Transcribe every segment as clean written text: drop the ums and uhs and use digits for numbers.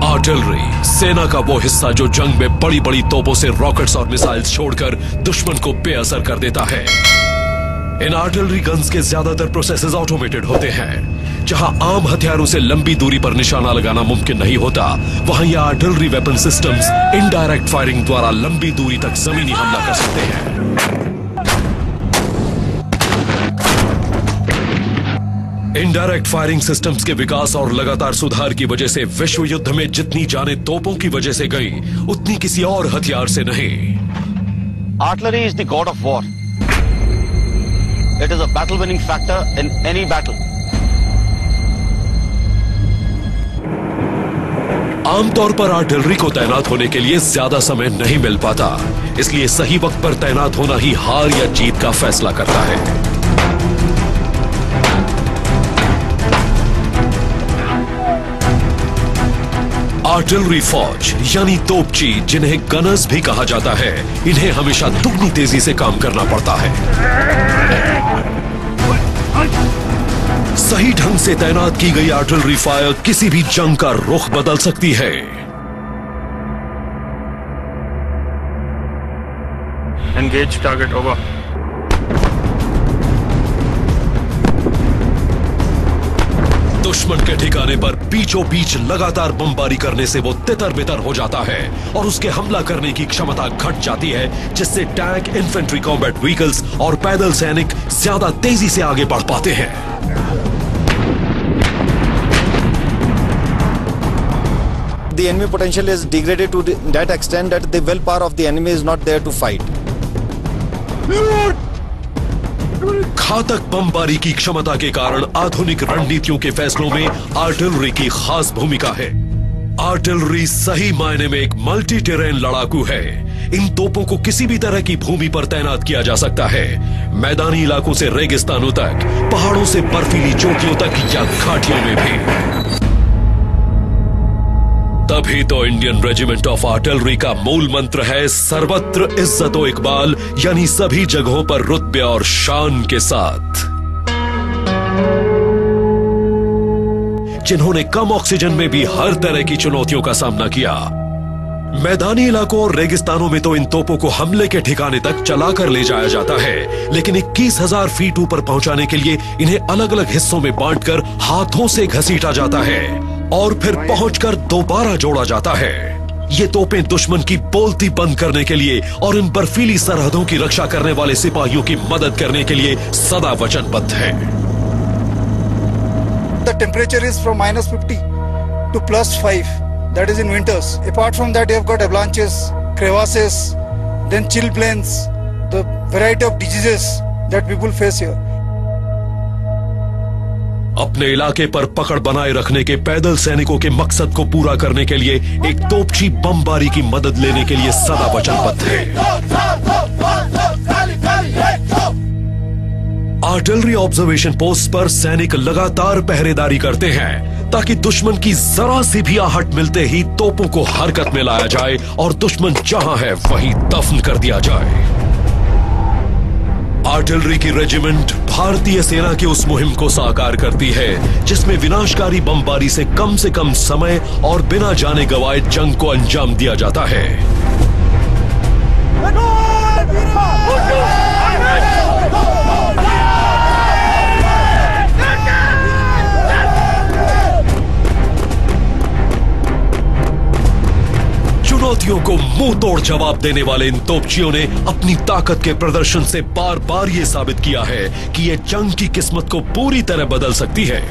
Artillery सेना का वो हिस्सा जो जंग में बड़ी बड़ी तोपों से रॉकेट्स और मिसाइल्स छोड़कर दुश्मन को बेअसर कर देता है। इन आर्टिलरी गन्स के ज्यादातर प्रोसेसेस ऑटोमेटेड होते हैं। जहां आम हथियारों से लंबी दूरी पर निशाना लगाना मुमकिन नहीं होता, वहां ये artillery weapon systems indirect firing द्वारा लंबी दूरी तक जमीनी हमला कर सकते हैं। इनडायरेक्ट फायरिंग सिस्टम्स के विकास और लगातार सुधार की वजह से विश्व युद्ध में जितनी जानें तोपों की वजह से गई, उतनी किसी और हथियार से नहीं। Artillery is the god of war. It is a battle winning factor in any battle. आमतौर पर आर्टिलरी को तैनात होने के लिए ज्यादा समय नहीं मिल पाता, इसलिए सही वक्त पर तैनात होना ही हार या जीत का फैसला करता है। आर्टिलरी फौज यानी तोपची, जिन्हें गनर्स भी कहा जाता है, इन्हें हमेशा दुगनी तेजी से काम करना पड़ता है। सही ढंग से तैनात की गई आर्टिलरी फायर किसी भी जंग का रुख बदल सकती है। Engage target over. दुश्मन के ठिकाने पर बीचों बीच लगातार बमबारी करने से वो तितर बितर हो जाता है और उसके हमला करने की क्षमता घट जाती है, जिससे टैंक, इन्फेंट्री कॉम्बैट व्हीकल्स और पैदल सैनिक ज्यादा तेजी से आगे बढ़ पाते हैं। The enemy potential is degraded to that extent that the willpower of the enemy is not there to fight. घातक बमबारी की क्षमता के कारण आधुनिक रणनीतियों के फैसलों में आर्टिलरी की खास भूमिका है। आर्टिलरी सही मायने में एक मल्टी टेरेन लड़ाकू है। इन तोपों को किसी भी तरह की भूमि पर तैनात किया जा सकता है, मैदानी इलाकों से रेगिस्तानों तक, पहाड़ों से बर्फीली चोटियों तक या घाटियों में भी। तभी तो इंडियन रेजिमेंट ऑफ आर्टिलरी का मूल मंत्र है सर्वत्र इज्जत व इकबाल, यानी सभी जगहों पर रुतबे और शान के साथ। जिन्होंने कम ऑक्सीजन में भी हर तरह की चुनौतियों का सामना किया। मैदानी इलाकों और रेगिस्तानों में तो इन तोपों को हमले के ठिकाने तक चलाकर ले जाया जाता है, लेकिन 21,000 फीट ऊपर पहुंचाने के लिए इन्हें अलग अलग हिस्सों में बांटकर हाथों से घसीटा जाता है और फिर पहुंचकर दोबारा जोड़ा जाता है। ये तोपें दुश्मन की बोलती बंद करने के लिए और इन बर्फीली सरहदों की रक्षा करने वाले सिपाहियों की मदद करने के लिए सदा वचनबद्ध है। The temperature is from -50 to +5. That is in winters. Apart from that, you have got avalanches, crevasses, then chill plains, the variety of diseases that people face here. अपने इलाके पर पकड़ बनाए रखने के पैदल सैनिकों के मकसद को पूरा करने के लिए एक तोपची बमबारी की मदद लेने के लिए सदा वचनबद्ध है। आर्टिलरी ऑब्जर्वेशन पोस्ट पर सैनिक लगातार पहरेदारी करते हैं ताकि दुश्मन की जरा सी भी आहट मिलते ही तोपों को हरकत में लाया जाए और दुश्मन जहां है वहीं दफन कर दिया जाए। आर्टिलरी की रेजिमेंट भारतीय सेना की उस मुहिम को साकार करती है जिसमें विनाशकारी बमबारी से कम समय और बिना जाने गंवाए जंग को अंजाम दिया जाता है। चुनौतियों को मुंह तोड़ जवाब देने वाले इन तोपचियों ने अपनी ताकत के प्रदर्शन से बार बार यह साबित किया है कि यह जंग की किस्मत को पूरी तरह बदल सकती है।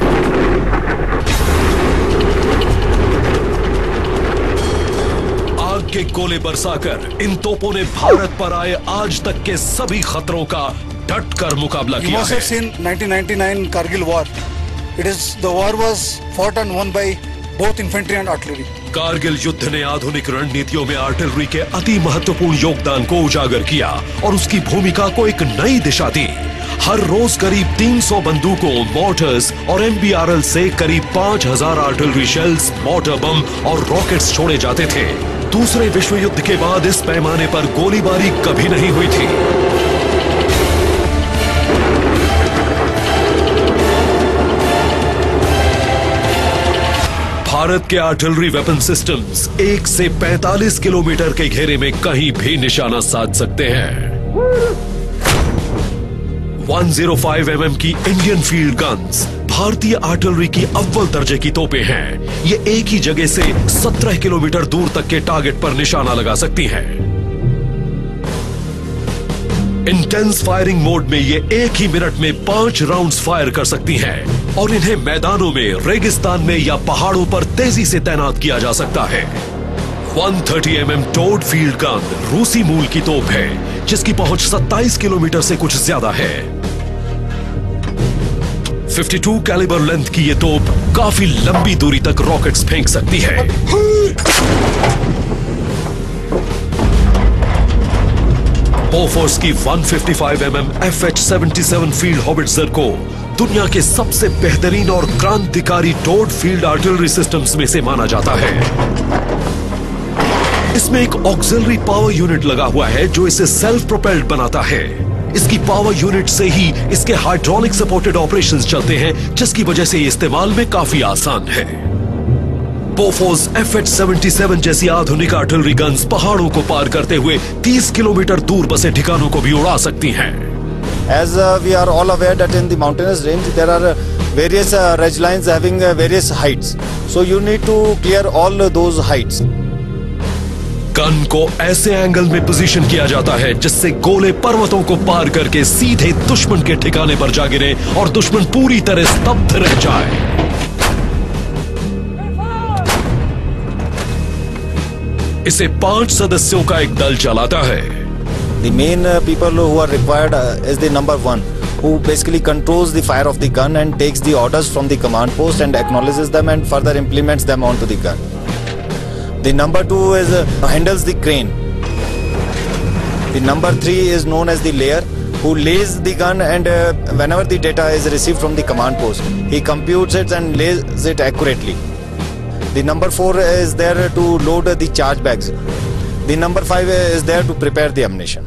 आग के गोले बरसाकर इन तोपों ने भारत पर आए आज तक के सभी खतरों का डट कर मुकाबला किया है। 1999 Kargil war. It is the war was fought and won by both infantry and artillery. Kargil युद्ध ने आधुनिक रणनीतियों में आर्टिलरी के अति महत्वपूर्ण योगदान को उजागर किया और उसकी भूमिका को एक नई दिशा दी। हर रोज करीब 300 बंदूकों, मोर्टर्स और MBRL से करीब 5000 आर्टिलरी शेल्स, मोर्टर बम और रॉकेट्स छोड़े जाते थे। दूसरे विश्व युद्ध के बाद इस पैमाने पर गोलीबारी कभी नहीं हुई थी। भारत के आर्टिलरी वेपन सिस्टम्स 1 से 45 किलोमीटर के घेरे में कहीं भी निशाना साध सकते हैं। 105 mm की इंडियन फील्ड गन्स भारतीय आर्टिलरी की अव्वल दर्जे की तोपें हैं। ये एक ही जगह से 17 किलोमीटर दूर तक के टारगेट पर निशाना लगा सकती हैं। इंटेंस फायरिंग मोड में ये एक ही मिनट में 5 राउंड्स फायर कर सकती हैं और इन्हें मैदानों में, रेगिस्तान में या पहाड़ों पर तेजी से तैनात किया जा सकता है। 130 mm टोड फील्ड गन रूसी मूल की तोप है जिसकी पहुंच 27 किलोमीटर से कुछ ज्यादा है। 52 कैलिबर लेंथ की ये तोप काफी लंबी दूरी तक रॉकेट्स फेंक सकती है। बोफोर्स की 155 mm FH-77 फील्ड हॉबिट्जर को दुनिया के सबसे बेहतरीन और क्रांतिकारी टोड फील्ड आर्टिलरी सिस्टम्स में से माना जाता है। इसमें एक ऑक्सिलरी पावर यूनिट लगा हुआ है जो इसे सेल्फ प्रोपेल्ड बनाता है। इसकी पावर यूनिट से ही इसके हाइड्रोलिक सपोर्टेड ऑपरेशंस चलते हैं जिसकी वजह से इस्तेमाल में काफी आसान है। बोफोर्स FH-77 जैसी आधुनिक आर्टिलरी गन्स पहाड़ों को पार करते हुए 30 किलोमीटर दूर बसे ठिकानों को भी उड़ा सकती हैं। As we are all aware that in the mountainous range there are various ridge lines having various heights. So you need to clear all those heights. Gun को ऐसे एंगल में पोजीशन किया जाता है जिससे गोले पर्वतों को पार करके सीधे दुश्मन के ठिकाने पर जा गिरे और दुश्मन पूरी तरह स्तब्ध रह जाए। इसे 5 सदस्यों का एक दल चलाता है। The main people who are required is the number 1, who basically controls the fire of the gun and takes the orders from the command post and acknowledges them and further implements them onto the gun. The number 2 is handles the crane. The number 3 is known as the layer, who lays the gun and whenever the data is received from the command post, he computes it and lays it accurately. The number 4 is there to load the charge bags. The number 5 is there to prepare the ammunition.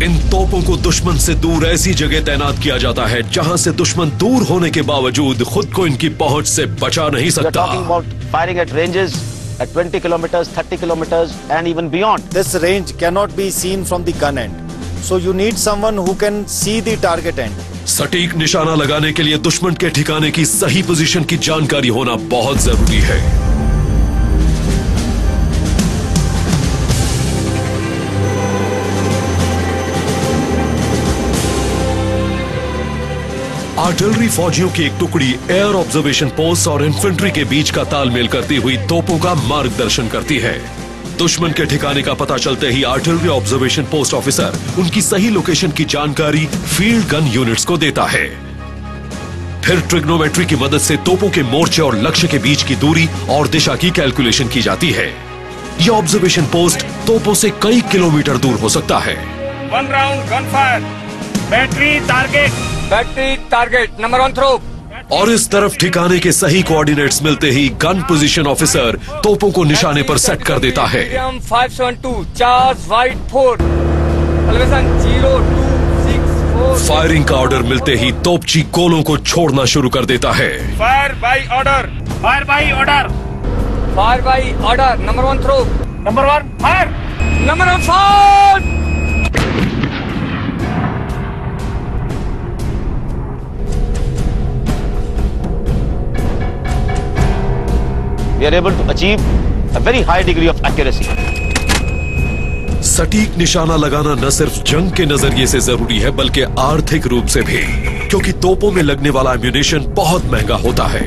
इन तोपों को दुश्मन से दूर ऐसी जगह तैनात किया जाता है जहां से दुश्मन दूर होने के बावजूद खुद को इनकी पहुंच से बचा नहीं सकता। Talking about firing at ranges at 20 kilometers, 30 kilometers, and even beyond. This range cannot be seen from the gun end, so you need someone who can see the target end. सटीक निशाना लगाने के लिए दुश्मन के ठिकाने की सही पोजीशन की जानकारी होना बहुत जरूरी है। आर्टिलरी फौजियों की एक टुकड़ी एयर ऑब्जर्वेशन पोस्ट और इन्फेंट्री के बीच का तालमेल करती हुई तोपों का मार्गदर्शन करती है। दुश्मन के ठिकाने का पता चलते ही आर्टिलरी ऑब्जर्वेशन पोस्ट ऑफिसर उनकी सही लोकेशन की जानकारी फील्ड गन यूनिट्स को देता है। फिर ट्रिग्नोमेट्री की मदद से तोपों के मोर्चे और लक्ष्य के बीच की दूरी और दिशा की कैलकुलेशन की जाती है। यह ऑब्जर्वेशन पोस्ट तोपों से कई किलोमीटर दूर हो सकता है। 1 round gunfire. Battery target. Number 1 throw. और इस तरफ ठिकाने के सही कोऑर्डिनेट्स मिलते ही गन पोजीशन ऑफिसर तोपों को निशाने पर सेट कर देता है। 572 चार्ज वाइड 4 एलिवेशन 0264। फायरिंग का ऑर्डर मिलते ही तोपची गोलों को छोड़ना शुरू कर देता है। Fire by order. Fire by order. Number 1 throw. Number 1 fire. Number 1 fire. We are able to achieve a very high degree of accuracy. सटीक निशाना लगाना न सिर्फ जंग के नजरिए से जरूरी है बल्कि आर्थिक रूप से भी, क्योंकि तोपों में लगने वाला एम्यूनिशन बहुत महंगा होता है।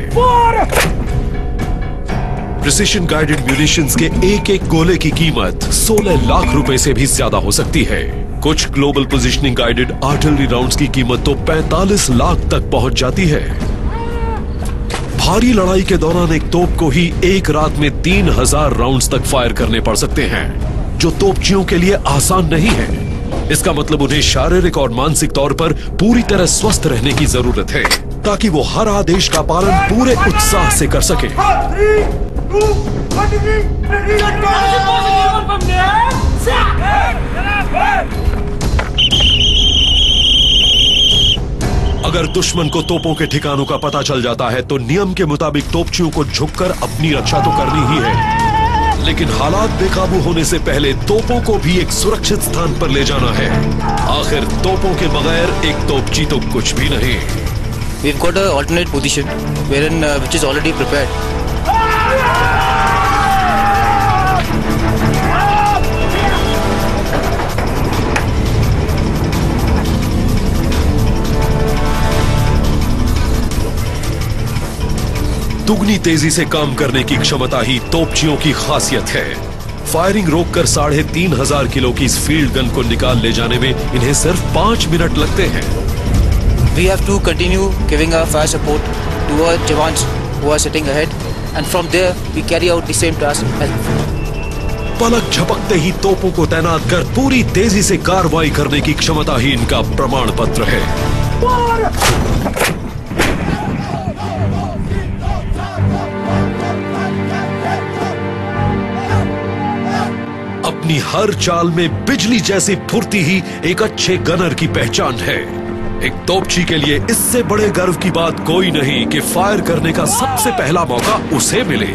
प्रिसिशन गाइडेड म्यूनिशंस के एक गोले की कीमत 16 लाख रुपए से भी ज्यादा हो सकती है। कुछ global positioning guided artillery rounds की कीमत तो 45 लाख तक पहुंच जाती है। भारी लड़ाई के दौरान एक तोप को ही एक रात में 3000 राउंड्स तक फायर करने पड़ सकते हैं, जो तोपचियों के लिए आसान नहीं है। इसका मतलब उन्हें शारीरिक और मानसिक तौर पर पूरी तरह स्वस्थ रहने की जरूरत है, ताकि वो हर आदेश का पालन पूरे उत्साह से कर सके। अगर दुश्मन को तोपों के ठिकानों का पता चल जाता है तो नियम के मुताबिक तोपचियों को झुककर अपनी रक्षा तो करनी ही है, लेकिन हालात बेकाबू होने से पहले तोपों को भी एक सुरक्षित स्थान पर ले जाना है। आखिर तोपों के बगैर एक तोपची तो कुछ भी नहीं। We've got an alternate position wherein which is already prepared. दुगनी तेजी से काम करने की क्षमता ही तोपचियों की खासियत है। फायरिंग रोककर 3500 किलो की इस फील्ड गन को निकाल ले जाने में इन्हें सिर्फ 5 मिनट लगते हैं। We have to continue giving our fire support to our jawans who are sitting ahead, and from there we carry out the same task as before. पलक झपकते ही तोपों को तैनात कर पूरी तेजी से कार्रवाई करने की क्षमता ही इनका प्रमाण पत्र है। अपनी हर चाल में बिजली जैसी फुर्ती ही एक अच्छे गनर की पहचान है। एक तोपची के लिए इससे बड़े गर्व की बात कोई नहीं कि फायर करने का सबसे पहला मौका उसे मिले।